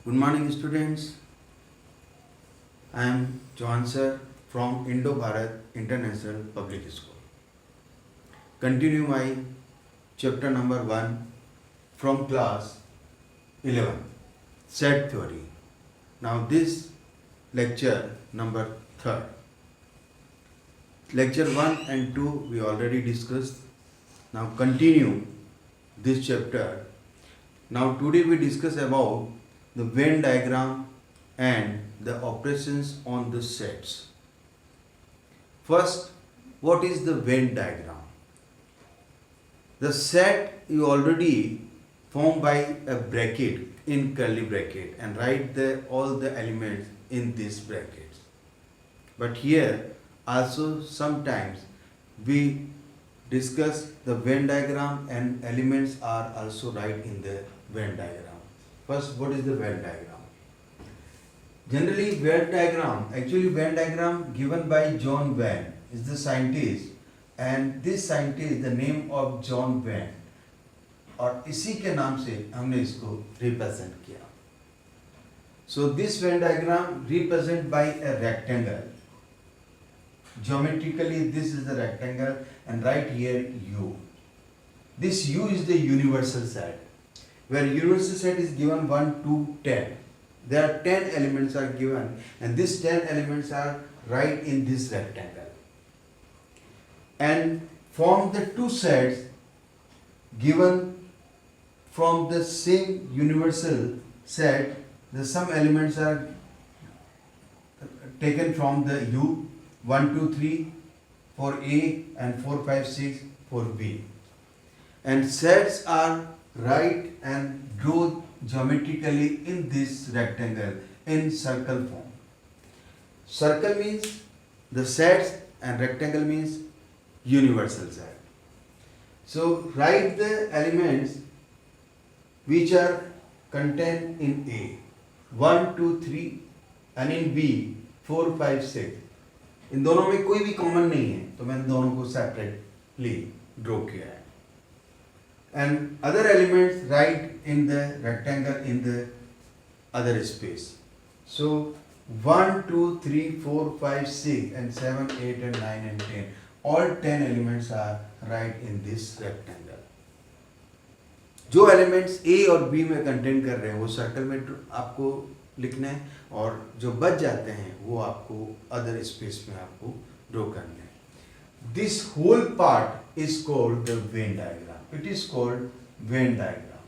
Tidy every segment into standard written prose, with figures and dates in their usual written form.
Good morning, students. I am Johan sir from Indo Bharat International Public School. Continue my chapter number 1 from class 11, set theory. Now, this lecture number 3rd. Lecture 1 and 2 we already discussed. Now, continue this chapter. Now, today we discuss about the Venn diagram and the operations on the sets. First, what is the Venn diagram? The set you already formed by a bracket in curly bracket and write all the elements in these brackets. But here also sometimes we discuss the Venn diagram and elements are also right in the Venn diagram. First, what is the Venn diagram? Generally, Venn diagram given by John Venn is the scientist, and this scientist, the name of John Venn, और इसी के नाम से हमने इसको represent किया. So this Venn diagram represented by a rectangle. Geometrically, this is the rectangle, and right here U. This U is the universal set, where universal set is given 1 to 10. There are 10 elements are given, and these 10 elements are right in this rectangle. And form the two sets given from the same universal set. The some elements are taken from the U, 1, 2, 3 for A and 4, 5, 6 for B. And sets are right and draw geometrically in this rectangle in circle form. Circle means the sets and rectangle means universal set. So write the elements which are contained in A, 1, 2, 3 and in B 4, 5, 6. इन दोनों में कोई भी common नहीं है, तो मैंने दोनों को सेपरेटली ड्रॉ किया है. And other elements right in the rectangle in the other space. So 1, 2, 3, 4, 5, 6 and 7, 8 and 9 and 10. All 10 elements are right in this rectangle. जो elements A और B में contain कर रहे हैं वो सर्कल में आपको लिखना है, और जो बच जाते हैं वो आपको other space में आपको ड्रॉ करना है. This whole part is called the Venn diagram. It is called Venn diagram.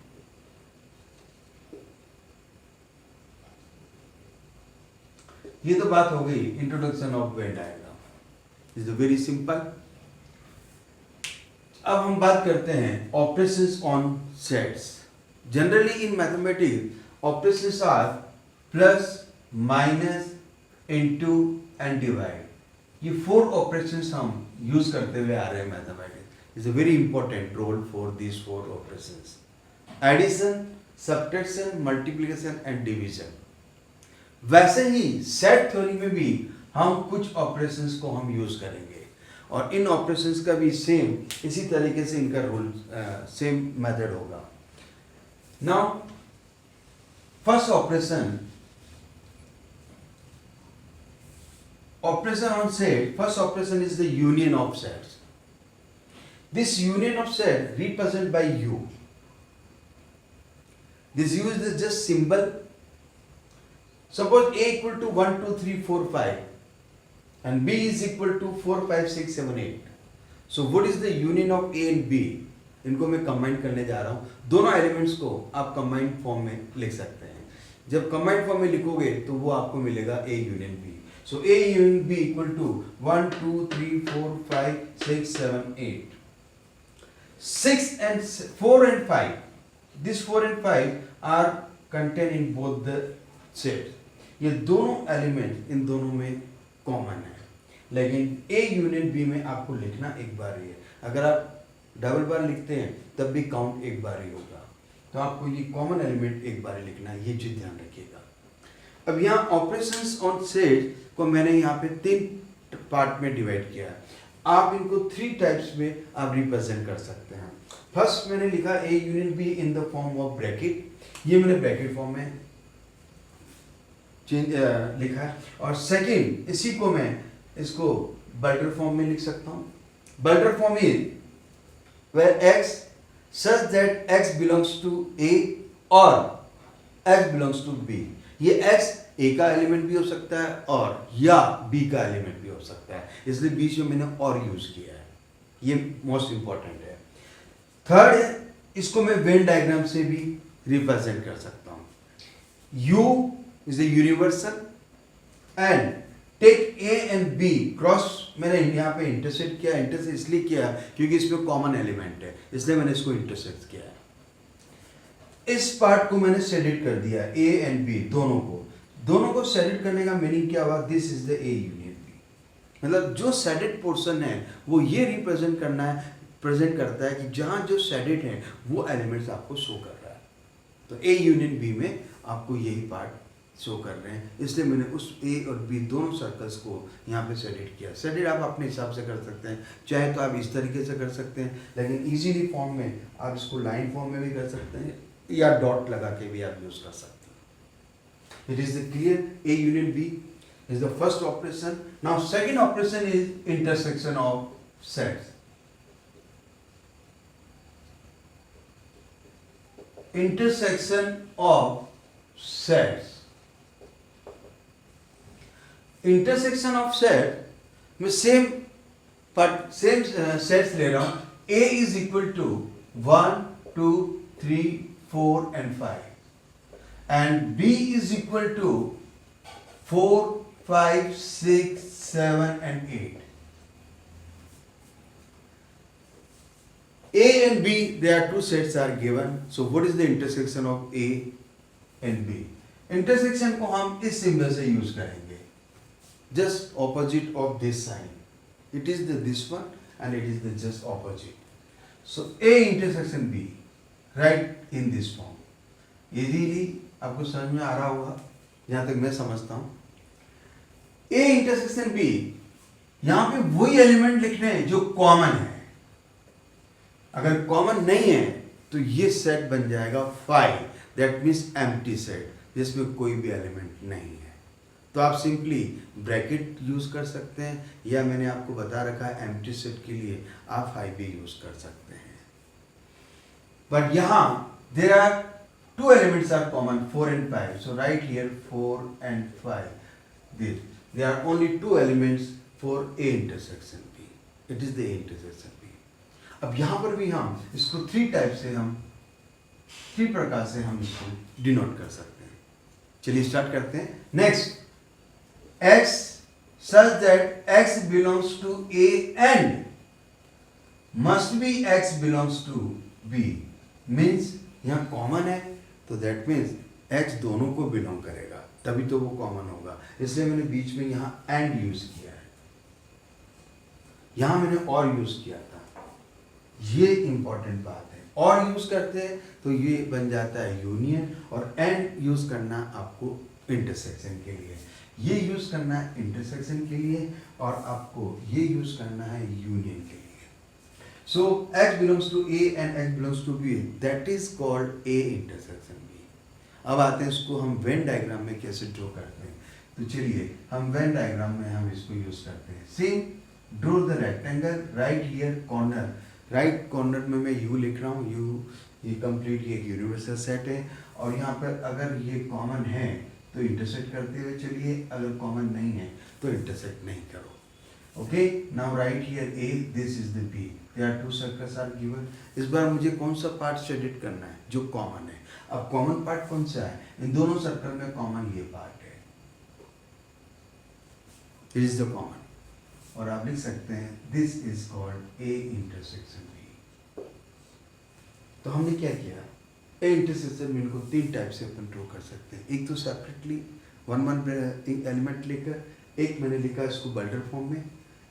ये तो बात हो गई introduction of Venn diagram. Is very simple. अब हम बात करते हैं operations on sets. Generally in mathematics operations are plus, minus, into and divide. ये 4 ऑपरेशंस हम यूज करते हुए आ रहे हैं mathematics. is a very important role for these 4 operations: addition, subtraction, multiplication and division. वैसे ही सेट थ्योरी में भी हम कुछ ऑपरेशंस को हम यूज करेंगे, और इन ऑपरेशंस का भी सेम इसी तरीके से इनका रूल सेम मेथड होगा. Now first operation on set. First operation is the union of sets. This union of set represented by U. This U is the just symbol. Suppose A equal to 1, 2, 3, 4, 5 and B is equal to 4, 5, 6, 7, 8. So what is the union of A and B? इनको मैं combine करने जा रहा हूँ. दोनों elements को आप combined form में लिख सकते हैं. जब कंबाइंड फॉर्म में लिखोगे तो वो आपको मिलेगा A union B. So A union B equal to 1, 2, 3, 4, 5, 6, 7, 8. 6 and 4 and 5. This 4 and 5 are contained in both the sets. ये दोनों एलिमेंट इन दोनों में कॉमन है, लेकिन A यूनियन B में आपको लिखना एक बार ही है. अगर आप डबल बार लिखते हैं तब भी काउंट एक बार ही होगा, तो आपको ये कॉमन एलिमेंट एक बार ही लिखना है. ये चीज ध्यान रखिएगा. अब यहाँ ऑपरेशंस ऑन सेट को मैंने यहाँ पे 3 पार्ट में डिवाइड किया है. आप इनको 3 टाइप्स में आप रिप्रेजेंट कर सकते हैं. फर्स्ट मैंने लिखा A union B in the form of bracket. ये मैंने ब्रैकेट फॉर्म में लिखा है। और सेकंड, इसी को मैं इसको बल्टर फॉर्म में लिख सकता हूँ। Builder form is where x such that x belongs to A or x belongs to B। ये x A का एलिमेंट भी हो सकता है और या B का एलिमेंट भी हो सकता है, इसलिए बीच में मैंने और यूज किया है, ये मोस्ट इंपॉर्टेंट है। थर्ड, इसको मैं वेन डायग्राम से भी रिप्रेजेंट कर सकता हूँ। U is a universal and take A and B cross, मैंने यहाँ पे इंटरसेक्ट किया। इंटरसेक्ट इसलिए किया क्योंकि इसमें कॉमन एलिमेंट है, इसलिए मैंने इसको इंटरसेक्ट किया है। इस पार्ट को मैंने सेलेक्ट कर दिया, ए एंड बी दोनों को सेलेक्ट करने का मीनिंग क्या हुआ, this is the A union B. मतलब जो सेडेड पोर्शन है वो ये रिप्रेजेंट करता है कि जहाँ जो सेडेड है वो एलिमेंट्स आपको शो कर रहा है। तो ए यूनियन बी में आपको यही पार्ट शो कर रहे हैं, इसलिए मैंने उस ए और बी दोनों सर्कल्स को यहाँ पे सेडेड किया। सेडेड आप अपने हिसाब से कर सकते हैं, चाहे तो आप इस तरीके से कर सकते हैं, लेकिन इजीली फॉर्म में आप इसको लाइन फॉर्म में भी कर सकते हैं या डॉट लगा के भी आप यूज कर सकते हैं। It is the clear, A union B is the first operation. Now second operation is intersection of sets. Intersection of sets, intersection of set में सेम सेट्स ले रहा हूं। A is equal to 1 2 3 4 and 5 and B is equal to 4 5 6 7 and 8। A and B, there are two sets are given. So what is the intersection of A and B? Intersection को हम इस symbol से use करेंगे, just opposite of this sign. It is this one and it is the just opposite. So A intersection B, right in this form. Easily आपको समझ में आ रहा होगा, जहाँ तक मैं समझता हूँ। A intersection B, यहाँ पे वही एलिमेंट लिखने हैं जो कॉमन है। अगर कॉमन नहीं है तो ये सेट बन जाएगा 5, दैट मीन्स एम्प्टी सेट, जिसमें कोई भी एलिमेंट नहीं है। तो आप सिंपली ब्रैकेट यूज कर सकते हैं, या मैंने आपको बता रखा है एम्प्टी सेट के लिए आप 5 भी यूज कर सकते हैं। बट यहाँ there are two elements are common, 4 and 5। So right here 4 and 5, there are only 2 elements for A intersection B, it is the A intersection B. अब यहाँ पर भी हम इसको 3 प्रकार से हम इसको डिनोट कर सकते हैं। चलिए स्टार्ट करते हैं। Next, x such that x belongs to A and must be x belongs to B, means यहाँ कॉमन है तो that means x दोनों को बिलोंग करेगा, तभी तो वो कॉमन होगा, इसलिए मैंने बीच में यहाँ and यूज किया है। यहाँ मैंने और यूज किया था, ये इंपॉर्टेंट बात है। और यूज करते हैं तो ये बन जाता है यूनियन, और एंड यूज करना आपको इंटरसेक्शन के लिए, ये यूज करना है इंटरसेक्शन के लिए, और आपको ये यूज करना है यूनियन के लिए। सो x belongs to A and x belongs to B, that is called A intersection B। अब आते हैं इसको हम वेन डायग्राम में कैसे ड्रॉ करते हैं। तो चलिए हम वेन डायग्राम में हम इसको यूज करते हैं। Same draw the rectangle, right here corner, right corner में मैं U लिख रहा हूँ। U ये कंप्लीट एक यूनिवर्सल सेट है, और यहाँ पर अगर ये कॉमन है तो इंटरसेक्ट करते हुए चलिए, अगर कॉमन नहीं है तो इंटरसेक्ट नहीं करो। Okay, now right here A, this is the B, there are 2 circles are given. इस बार मुझे कौन सा पार्ट शेडेड करना है, जो कॉमन है। अब कॉमन पार्ट कौन सा है, इन दोनों सर्कल में कॉमन ये पार्ट है, इट इज द कॉमन, और आप लिख सकते हैं this is called A intersection B। तो हमने क्या किया, ए इंटरसेक्शन में इनको 3 टाइप से अपन ड्रॉ कर सकते हैं। एक तो सेपरेटली 1 एलिमेंट लेकर, एक मैंने लिखा इसको बल्टर फॉर्म में,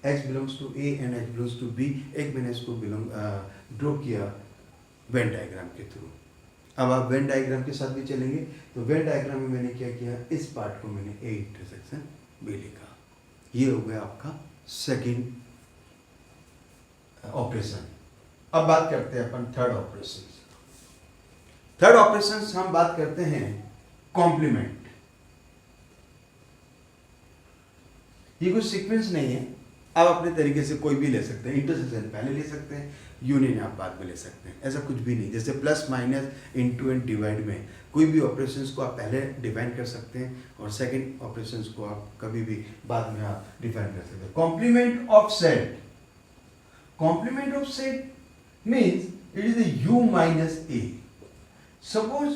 x belongs to A and x belongs to B, एक मैंने इसको ड्रॉ किया वेन डायग्राम के थ्रू। अब आप वेन डायग्राम के साथ भी चलेंगे, तो वेन डायग्राम में मैंने क्या किया, इस पार्ट को मैंने A इंटरसेक्शन B लिखा। ये हो गया आपका सेकेंड ऑपरेशन। अब बात करते हैं अपन थर्ड ऑपरेशन। थर्ड ऑपरेशन हम बात करते हैं कॉम्प्लीमेंट। ये कोई सीक्वेंस नहीं है, आप अपने तरीके से कोई भी ले सकते हैं, इंटरसेक्शन पहले ले सकते हैं, यूनियन आप बाद में ले सकते हैं, ऐसा कुछ भी नहीं। जैसे plus minus into and divide में कोई भी ऑपरेशंस को आप पहले डिफाइन कर सकते हैं और सेकंड ऑपरेशंस को आप कभी भी बाद में आप डिफाइन कर सकते हैं। Complement of set, complement of set means it is the u minus A. Suppose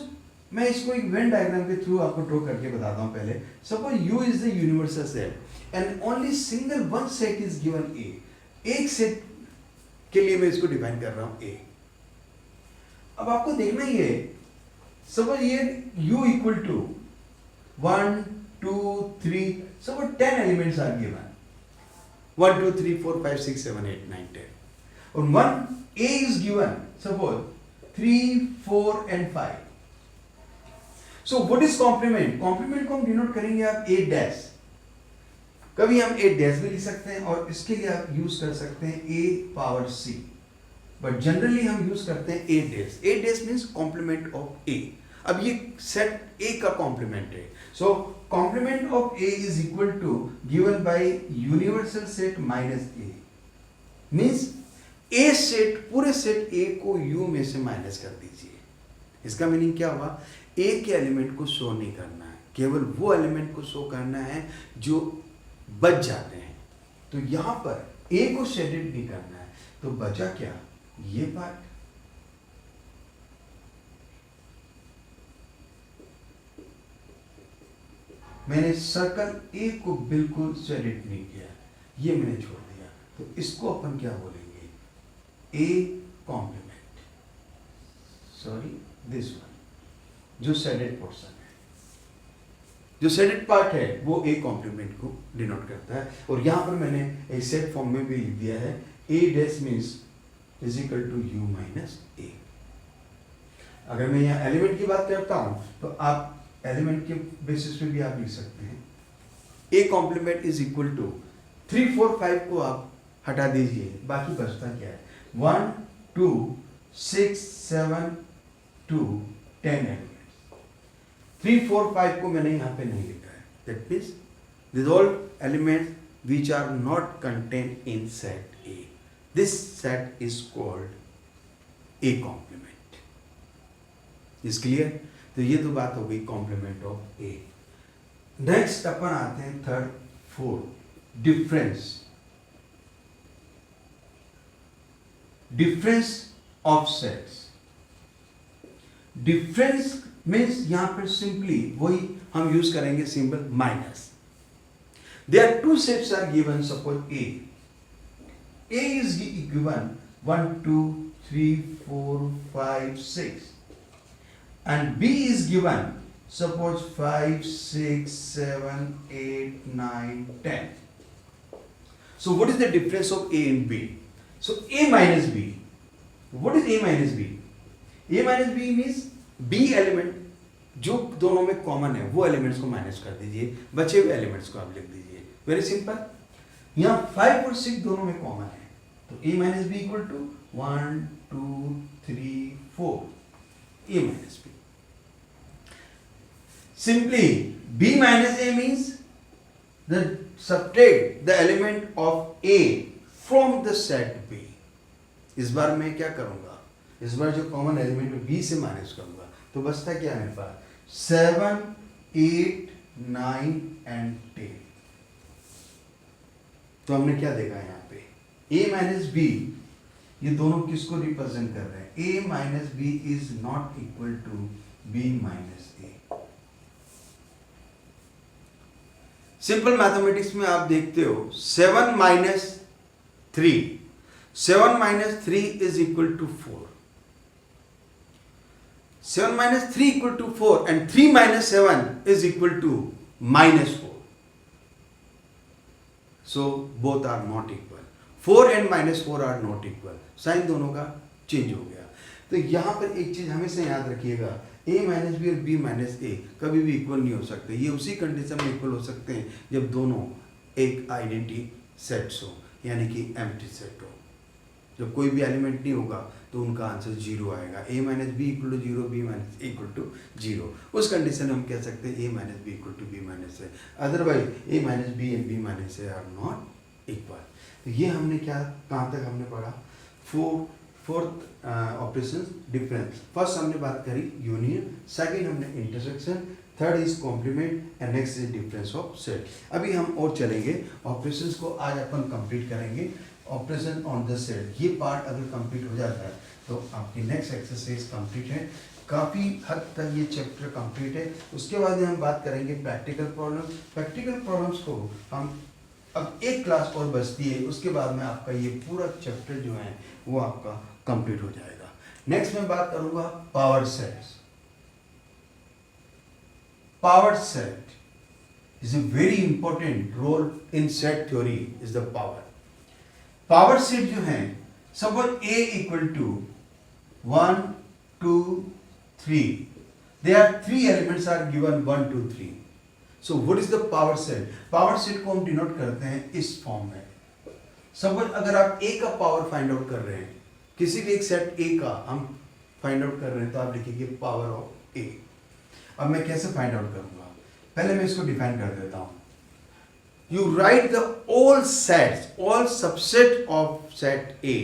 मैं इसको एक वेन डायग्राम के थ्रू आपको ड्रॉ करके बताता हूं पहले। Suppose u is the universal set and only single one set is given a। एक सेट के लिए मैं इसको डिफाइन कर रहा हूं a। अब आपको देखना ही है, सपोज ये u equal to 1 2 3, suppose 10 elements are given, 1 2 3 4 5 6 7 8 9 10 और 1 a is given, suppose 3 4 and 5। so what is complement? complement को हम डिनोट करेंगे आप a डैश, कभी हम a डैश भी लिख सकते हैं और इसके लिए आप यूज कर सकते हैं a power c, but generally हम यूज करते हैं a dash. a dash means complement of a। अब ये सेट a का कॉम्प्लीमेंट है, so complement of a is equal to given by universal set minus a, means A set, पूरे set A को u में से माइनस कर दीजिए। इसका मीनिंग क्या हुआ? ए के एलिमेंट को शो नहीं करना है, केवल वो एलिमेंट को शो करना है जो बच जाते हैं। तो यहां पर ए को शेडेड नहीं करना है, तो बचा क्या? ये पार्ट। मैंने सर्कल ए को बिल्कुल शेडेड नहीं किया, ये मैंने छोड़ दिया, तो इसको अपन क्या बोलेंगे? A complement, sorry this one, जो शेडेड पोर्शन है, जो शेडेड पार्ट है वो A कॉम्प्लीमेंट को डिनोट करता है। और यहाँ पर मैंने एक सेट फॉर्म में भी लिख दिया है, A dash means is equal to u minus A। अगर मैं यहाँ एलिमेंट की बात करता हूँ तो आप एलिमेंट के बेसिस पे भी आप लिख सकते हैं A complement is equal to 3 4 5 को आप हटा दीजिए, बाकी बचता क्या है? 1 2 6 7 2 10 एलिमेंट्स। 3 4 5 को मैंने यहाँ पे नहीं लिखा है, that means these all elements which are not contained in set A. This set is called A complement. Is clear? तो ये तो बात हो गई कॉम्प्लीमेंट ऑफ A। नेक्स्ट अपन आते हैं third fourth, difference. Difference of sets. Difference means यहां पर सिंपली वही हम यूज करेंगे symbol minus. There are two sets are given, suppose A is given 1 2 3 4 5 6 and B is given suppose 5 6 7 8 9 10। so what is the difference of A and B? So A minus B. What is A minus B? A minus B means B element जो दोनों में common है वो elements को minus कर दीजिए, बचे हुए एलिमेंट्स को आप लिख दीजिए। Very simple. यहाँ 5 और 6 दोनों में कॉमन है, तो A minus B equal to 1 2 3 4 A minus B। Simply B minus A means the subtract the element of A from the set B। इस बार मैं क्या करूंगा? इस बार जो कॉमन एलिमेंट है B से माइनस करूंगा, तो बचता क्या है मेरे पास? 7 8 9 and 10। तो हमने क्या देखा यहाँ पे? A माइनस B, ये दोनों किसको रिप्रेजेंट कर रहे हैं? A minus B is not equal to B minus A। Simple mathematics में आप देखते हो 7 minus 3, 7 minus 3 is equal to 4। 7 minus 3 equal to 4 and 3 minus 7 is equal to minus 4. So both are not equal. 4 and minus 4 are not equal. Sign दोनों का change हो गया। तो यहाँ पर एक चीज हमेशा याद रखिएगा, A माइनस बी और B माइनस A कभी भी इक्वल नहीं हो सकते। ये उसी कंडीशन में इक्वल हो सकते हैं जब दोनों एक आइडेंटिटी सेट्स हो, यानी कि एम्प्टी सेट हो। जब कोई भी एलिमेंट नहीं होगा तो उनका आंसर जीरो आएगा। a minus B equal to zero, B minus A equal to zero. उस कंडीशन में हम कह सकते हैं a minus B equal to B minus A, otherwise a minus B and B minus A are not equal. तो ये हमने क्या, कहाँ तक हमने पढ़ा? Fourth operation difference. फर्स्ट हमने बात करी यूनियन, सेकंड हमने intersection, third is complement and next is difference of set. अभी हम और चलेंगे, ऑपरेशंस को आज अपन कंप्लीट करेंगे। ऑपरेशन ऑन द सेट, ये पार्ट अगर कंप्लीट हो जाता है तो आपकी नेक्स्ट एक्सरसाइज कंप्लीट है। काफ़ी हद तक ये चैप्टर कंप्लीट है। उसके बाद हम बात करेंगे प्रैक्टिकल प्रॉब्लम। प्रैक्टिकल प्रॉब्लम्स को हम अब एक क्लास और बचती है, उसके बाद में आपका ये पूरा चैप्टर जो है वो आपका कंप्लीट हो जाएगा। नेक्स्ट मैं बात करूंगा power sets. Power set is a very important role in set theory is the power. Power set जो है, suppose A equal to 1 2 3, there are 3 elements are given 1 2 3. So what is the power set? Power set को हम denote करते हैं इस form में। Suppose अगर आप A का पावर फाइंड आउट कर रहे हैं, किसी भी एक सेट A का हम फाइंड आउट कर रहे हैं, तो आप लिखिए पावर ऑफ A। अब मैं कैसे फाइंड आउट करूंगा? पहले मैं इसको डिफाइन कर देता हूं। You write the all sets, all subset of set A,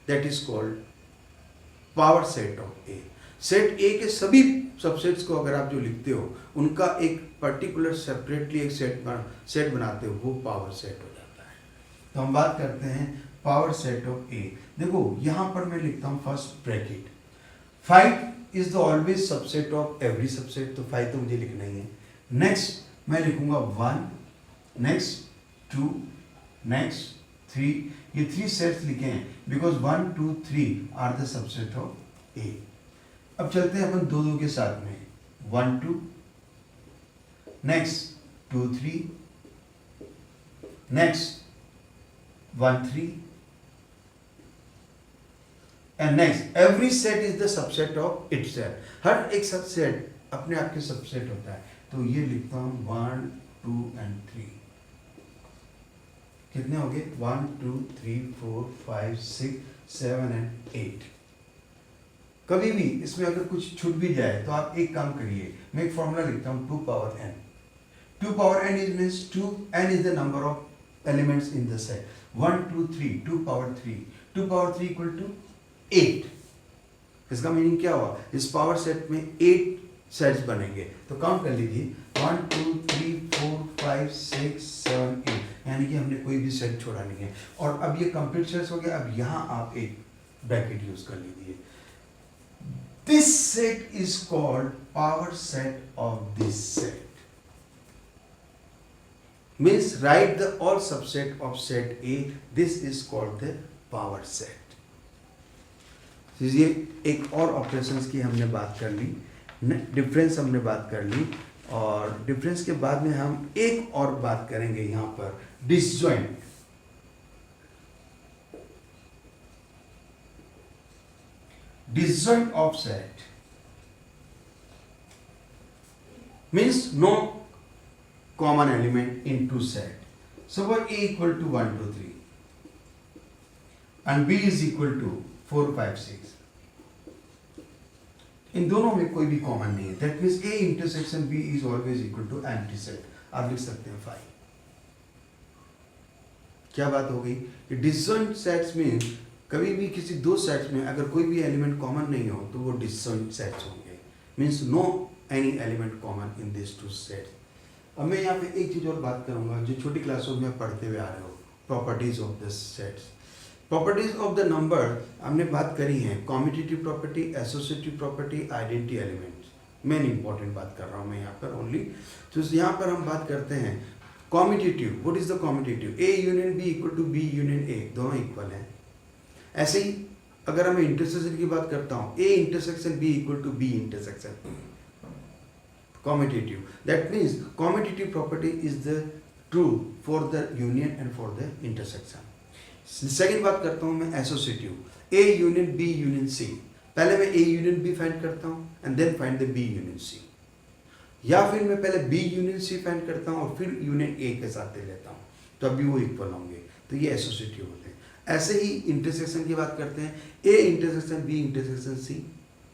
that is called power set of A. Set A के सभी सबसेट्स को अगर आप जो लिखते हो, उनका एक पर्टिकुलर सेपरेटली एक सेट बनाते हो, वो पावर सेट हो जाता है। तो हम बात करते हैं पावर सेट ऑफ A। देखो यहां पर मैं लिखता हूं first bracket, 5 is the always subset of every subset, तो 5 तो मुझे लिखना ही है। नेक्स्ट मैं लिखूंगा 1, नेक्स्ट 2, नेक्स्ट 3, ये 3 सेट्स लिखे हैं because 1 2 3 are the subset of A। अब चलते हैं अपन दो दो के साथ में, 1 2, next 2 3, next 1 3, and next every set is the subset of itself. हर एक सबसेट अपने आप के सबसेट होता है। तो ये लिखता हूं 1 2 एंड 3। कितने हो गए? 1 2 3 4 5 6 7 एंड 8। कभी भी इसमें अगर कुछ छूट भी जाए तो आप एक काम करिए, मैं एक फॉर्मूला लिखता हूं 2 power n। 2 power n is means 2 n is the number of elements in the set. 1 2 3 2 power 3, 2 power 3 equal to 8। इसका मीनिंग क्या हुआ? इस पावर सेट में 8 सेट्स बनेंगे। तो काउंट कर लीजिए 1 2 3 4 5 6 7 8, यानी कि हमने कोई भी सेट छोड़ा नहीं है। और अब ये कंप्लीट सेट्स हो गया। अब यहां आप एक ब्रैकेट यूज कर लीजिए। This set is called power set of this set. Means right the all subset of set A, this is called the power set. ये एक और ऑपरेशंस की हमने बात कर ली, डिफरेंस हमने बात कर ली, और डिफरेंस के बाद में हम एक और बात करेंगे यहां पर disjoint. Disjoint of set means no common element in two set. Suppose A equal to 1 2 3 and B is equal to 4 5 6। इन दोनों में कोई भी कॉमन नहीं है। That means A intersection B is always equal to empty set. आप लिख सकते हैं 5। क्या बात हो गई? डिसजॉइंट सेट्स में कभी भी किसी दो सेट्स में अगर कोई भी एलिमेंट कॉमन नहीं हो तो वो डिसजॉइंट सेट्स होंगे। Means no any element common in this two sets. अब मैं यहाँ पे एक चीज और बात करूंगा जो छोटी क्लासों में पढ़ते हुए आ रहे हो, properties of this sets. Properties of the number हमने बात करी है, commutative property, associative property, identity elements. Main important बात कर रहा हूँ मैं यहाँ पर ओनली। तो यहाँ पर हम बात करते हैं commutative. What is the commutative? A union B equal to B union A, दोनों इक्वल हैं। ऐसे ही अगर मैं इंटरसेक्शन की बात करता हूँ, A intersection B equal to B intersection, commutative. That means commutative property is the true for the union and for the intersection. Second बात करता हूं मैं associative, A union B union C। पहले मैं A यूनियन B फाइंड करता हूं and then find the B union C, या फिर मैं पहले B यूनियन C फाइंड करता हूं और फिर यूनियन A के साथ ले लेता हूं, तो अभी वो इक्वल होंगे। तो ये एसोसिएटिव होते हैं। ऐसे ही इंटरसेक्शन की बात करते हैं, A intersection B intersection C,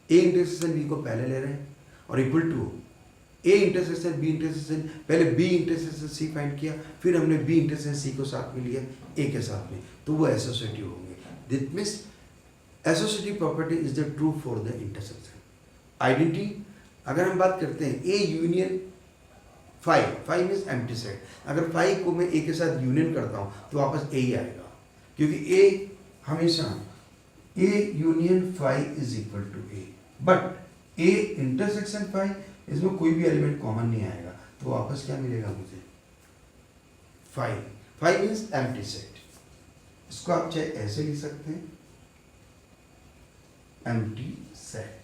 A intersection B को पहले ले रहे हैं और equal to A intersection B intersection, पहले बी इंटरसेक्शन सी फाइंड किया, फिर हमने बी इंटरसेक्शन सी को साथ में लिया ए के साथ में, तो वो एसोसिएटिव होंगे। This means associative property is the true for the intersection. Identity अगर हम बात करते हैं ए union five means empty set, अगर फाइव को मैं ए के साथ यूनियन करता हूँ तो वापस ए ही आएगा, क्योंकि ए हमेशा A union five is equal to A, but A intersection five, इसमें कोई भी एलिमेंट कॉमन नहीं आएगा, तो वापस क्या मिलेगा मुझे? Five means empty set. इसको आप चाहे ऐसे लिख सकते हैं, एम्प्टी सेट।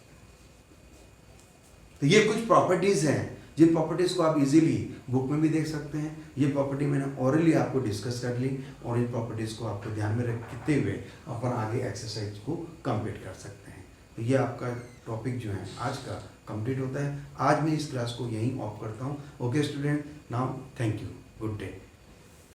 तो ये कुछ प्रॉपर्टीज हैं जिन प्रॉपर्टीज को आप इजीली बुक में भी देख सकते हैं। ये प्रॉपर्टी मैंने ओरली आपको डिस्कस कर ली, और इन प्रॉपर्टीज को आपको ध्यान में रखते हुए अपन आगे एक्सरसाइज को कंप्लीट कर सकते हैं। तो ये आपका टॉपिक जो है आज का कंप्लीट होता है। आज मैं इस क्लास को यहीं ऑफ करता हूँ। Okay student, now thank you, good day.